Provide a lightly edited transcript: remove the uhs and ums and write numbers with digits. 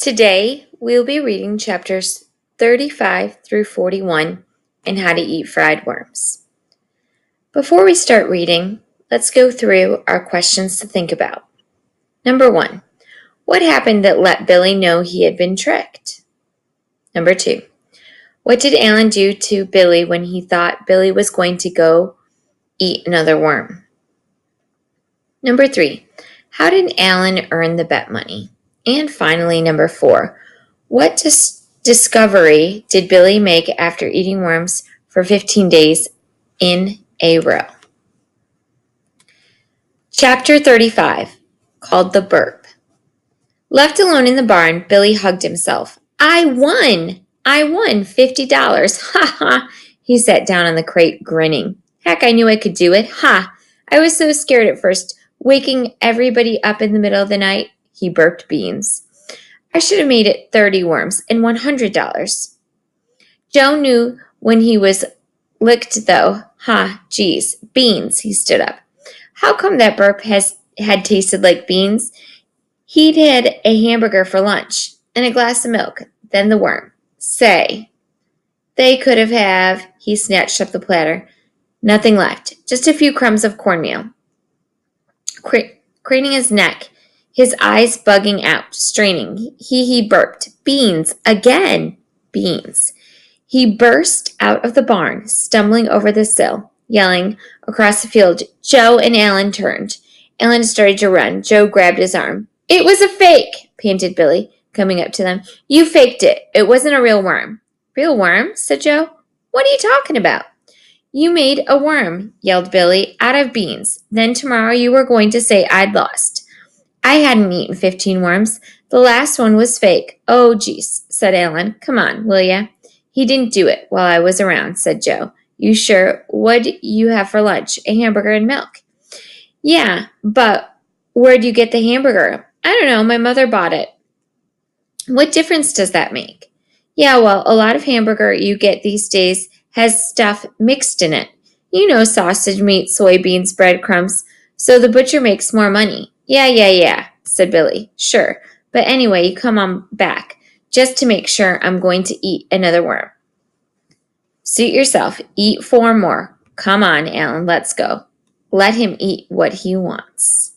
Today, we'll be reading chapters 35 through 41 in How to Eat Fried Worms. Before we start reading, let's go through our questions to think about. Number 1. What happened that let Billy know he had been tricked? Number 2. What did Alan do to Billy when he thought Billy was going to go eat another worm? Number 3. How did Alan earn the bet money? And finally, number 4. What discovery did Billy make after eating worms for 15 days in a row? Chapter 35, called The Burp. Left alone in the barn, Billy hugged himself. I won $50. Ha ha! He sat down on the crate, grinning. Heck, I knew I could do it. Ha! I was so scared at first, waking everybody up in the middle of the night. He burped beans. I should have made it 30 worms and $100. Joe knew when he was licked, though. Ha, geez, beans, he stood up. How come that burp had tasted like beans? He'd had a hamburger for lunch and a glass of milk, then the worm. Say, they could have, he snatched up the platter. Nothing left, just a few crumbs of cornmeal. Craning his neck, his eyes bugging out, straining, he burped. Beans, again, beans. He burst out of the barn, stumbling over the sill, yelling across the field. Joe and Alan turned. Alan started to run. Joe grabbed his arm. It was a fake, panted Billy, coming up to them. You faked it. It wasn't a real worm. Real worm? Said Joe. What are you talking about? You made a worm, yelled Billy, out of beans. Then tomorrow you were going to say I'd lost. I hadn't eaten 15 worms. The last one was fake. Oh, geez, said Alan. Come on, will ya? He didn't do it while I was around, said Joe. You sure? What'd you have for lunch? A hamburger and milk. Yeah, but where'd you get the hamburger? I don't know. My mother bought it. What difference does that make? Yeah, well, a lot of hamburger you get these days has stuff mixed in it. You know, sausage meat, soybeans, breadcrumbs. So the butcher makes more money. Yeah, said Billy. Sure. But anyway, you come on back, just to make sure I'm going to eat another worm. Suit yourself. Eat 4 more. Come on, Alan, let's go. Let him eat what he wants.